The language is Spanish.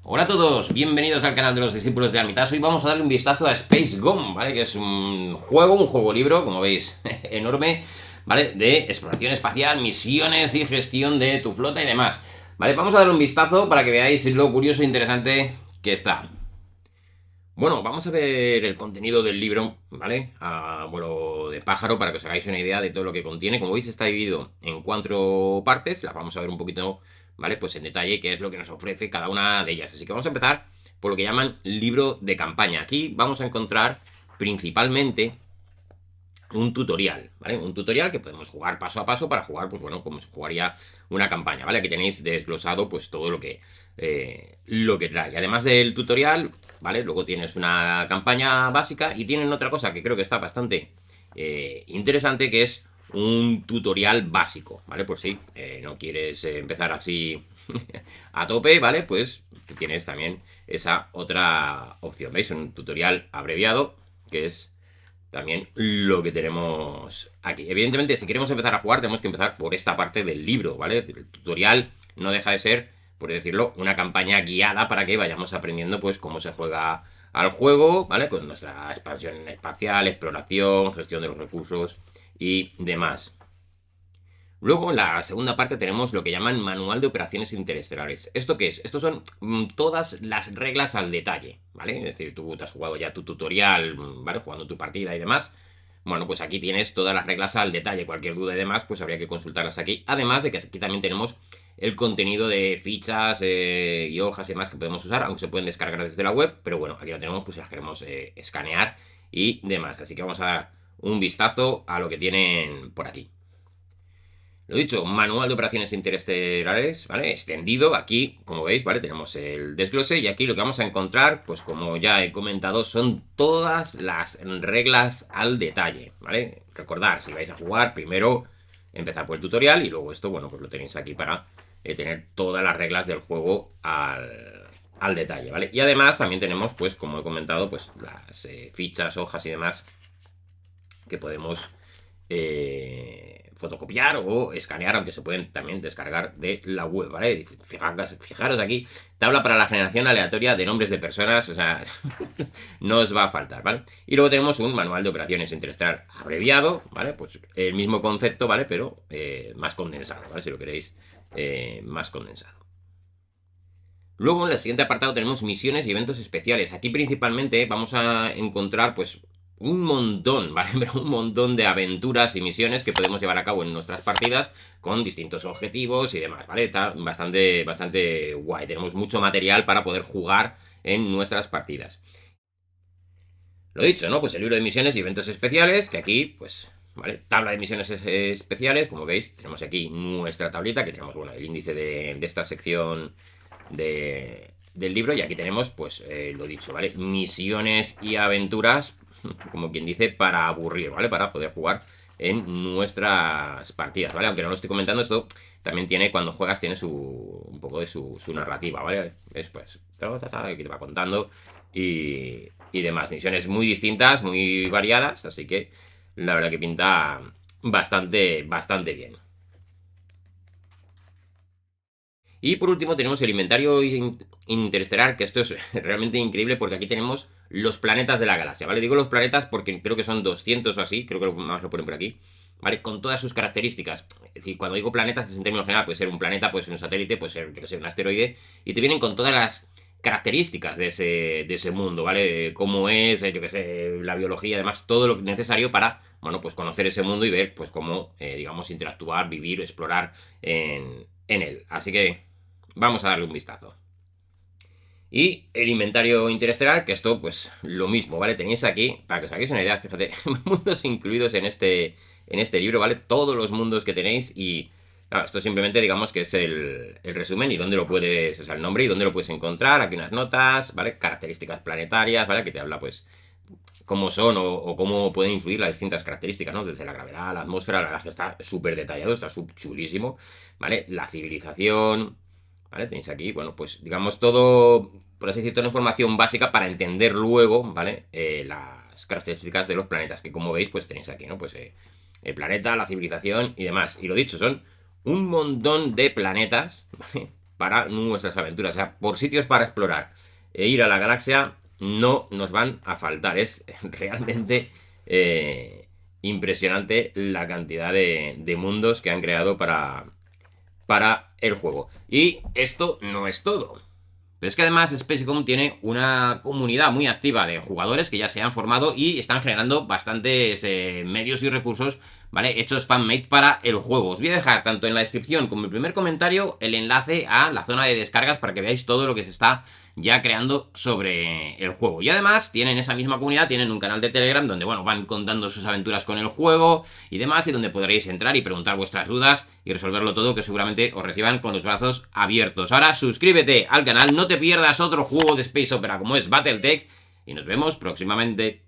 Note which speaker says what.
Speaker 1: Hola a todos, bienvenidos al canal de los discípulos de Armitage. Hoy vamos a darle un vistazo a Space Gone, ¿vale? Que es un juego libro, como veis, enorme, ¿vale? De exploración espacial, misiones y gestión de tu flota y demás. ¿Vale? Vamos a darle un vistazo para que veáis lo curioso e interesante que está. Bueno, vamos a ver el contenido del libro, ¿vale? A vuelo de pájaro, para que os hagáis una idea de todo lo que contiene. Como veis, está dividido en 4 partes. Las vamos a ver un poquito, ¿vale? Pues en detalle qué es lo que nos ofrece cada una de ellas. Así que vamos a empezar por lo que llaman libro de campaña. Aquí vamos a encontrar principalmente un tutorial, ¿vale? Un tutorial que podemos jugar paso a paso para jugar, pues bueno, como se jugaría una campaña, ¿vale? Aquí tenéis desglosado pues todo lo que trae. Además del tutorial, ¿vale? Luego tienes una campaña básica y tienen otra cosa que creo que está bastante interesante, que es un tutorial básico, ¿vale? Por si no quieres empezar así a tope, ¿vale? Pues tienes también esa otra opción, ¿veis? Un tutorial abreviado que es también lo que tenemos aquí. Evidentemente, si queremos empezar a jugar, tenemos que empezar por esta parte del libro, ¿vale? El tutorial no deja de ser, por decirlo, una campaña guiada para que vayamos aprendiendo, pues, cómo se juega al juego, ¿vale? Con nuestra expansión espacial, exploración, gestión de los recursos y demás. Luego, en la segunda parte tenemos lo que llaman Manual de Operaciones Interestelares. ¿Esto qué es? Estos son todas las reglas al detalle, ¿vale? Es decir, tú te has jugado ya tu tutorial, ¿vale? Jugando tu partida y demás. Bueno, pues aquí tienes todas las reglas al detalle. Cualquier duda y demás, pues habría que consultarlas aquí. Además de que aquí también tenemos el contenido de fichas y hojas y demás que podemos usar, aunque se pueden descargar desde la web. Pero bueno, aquí lo tenemos, pues si las queremos escanear y demás. Así que vamos a dar un vistazo a lo que tienen por aquí. Lo dicho, manual de operaciones interestelares, ¿vale? Extendido, aquí, como veis, ¿vale? Tenemos el desglose y aquí lo que vamos a encontrar, pues como ya he comentado, son todas las reglas al detalle, ¿vale? Recordad, si vais a jugar, primero empezar por el tutorial y luego esto, bueno, pues lo tenéis aquí para tener todas las reglas del juego al detalle, ¿vale? Y además también tenemos, pues, como he comentado, pues las fichas, hojas y demás que podemos fotocopiar o escanear, aunque se pueden también descargar de la web, ¿vale? Fijaros aquí, tabla para la generación aleatoria de nombres de personas, o sea, no os va a faltar, ¿vale? Y luego tenemos un manual de operaciones interestelar abreviado, ¿vale? Pues el mismo concepto, ¿vale? Pero más condensado, ¿vale? Si lo queréis, más condensado. Luego en el siguiente apartado tenemos misiones y eventos especiales. Aquí principalmente vamos a encontrar pues un montón, ¿vale? Pero un montón de aventuras y misiones que podemos llevar a cabo en nuestras partidas con distintos objetivos y demás, ¿vale? Está bastante guay. Tenemos mucho material para poder jugar en nuestras partidas. Lo dicho, ¿no? Pues el libro de misiones y eventos especiales, que aquí, pues, ¿vale? Tabla de misiones especiales, como veis, tenemos aquí nuestra tablita, que tenemos, bueno, el índice de esta sección del libro. Y aquí tenemos, pues, lo dicho, ¿vale? Misiones y aventuras, como quien dice, para aburrir, ¿vale? Para poder jugar en nuestras partidas, ¿vale? Aunque no lo estoy comentando, esto también tiene, cuando juegas, tiene un poco de su narrativa, ¿vale? Es pues, que te va contando y demás. Misiones muy distintas, muy variadas, así que la verdad que pinta bastante bien. Y por último tenemos el inventario interestelar, que esto es realmente increíble porque aquí tenemos los planetas de la galaxia, ¿vale? Digo los planetas porque creo que son 200 o así, creo que más lo ponen por aquí, ¿vale? Con todas sus características. Es decir, cuando digo planetas es en términos general, puede ser un planeta, puede ser un satélite, puede ser, yo que sé, un asteroide, y te vienen con todas las características de ese mundo, ¿vale? Cómo es, yo que sé, la biología, además, todo lo necesario para, bueno, pues conocer ese mundo y ver, pues cómo, digamos, interactuar, vivir, explorar en él. Así que vamos a darle un vistazo. Y el inventario interestelar, que esto, pues lo mismo, ¿vale? Tenéis aquí, para que os hagáis una idea, fíjate, mundos incluidos en este libro, ¿vale? Todos los mundos que tenéis y. Claro, esto simplemente digamos que es el resumen y dónde lo puedes, o sea, el nombre y dónde lo puedes encontrar, aquí unas notas, ¿vale? Características planetarias, ¿vale? Que te habla, pues, cómo son o cómo pueden influir las distintas características, ¿no? Desde la gravedad, la atmósfera, la verdad es que está súper detallado, está súper chulísimo, ¿vale? La civilización, ¿vale? Tenéis aquí, bueno, pues digamos todo, por así decirlo, toda la información básica para entender luego, ¿vale? Las características de los planetas, que como veis, pues tenéis aquí, ¿no? Pues el planeta, la civilización y demás. Y lo dicho, son un montón de planetas, ¿vale? para nuestras aventuras. O sea, por sitios para explorar e ir a la galaxia no nos van a faltar. Es realmente impresionante la cantidad de mundos que han creado para el juego. Y esto no es todo. Pero es que además Spacecom tiene una comunidad muy activa de jugadores que ya se han formado y están generando bastantes medios y recursos, ¿vale? Hechos fanmade para el juego. Os voy a dejar tanto en la descripción como en el primer comentario el enlace a la zona de descargas para que veáis todo lo que se está ya creando sobre el juego. Y además tienen esa misma comunidad, tienen un canal de Telegram donde, bueno, van contando sus aventuras con el juego y demás, y donde podréis entrar y preguntar vuestras dudas y resolverlo todo, que seguramente os reciban con los brazos abiertos. Ahora suscríbete al canal, no te pierdas otro juego de Space Opera como es Battletech, y nos vemos próximamente.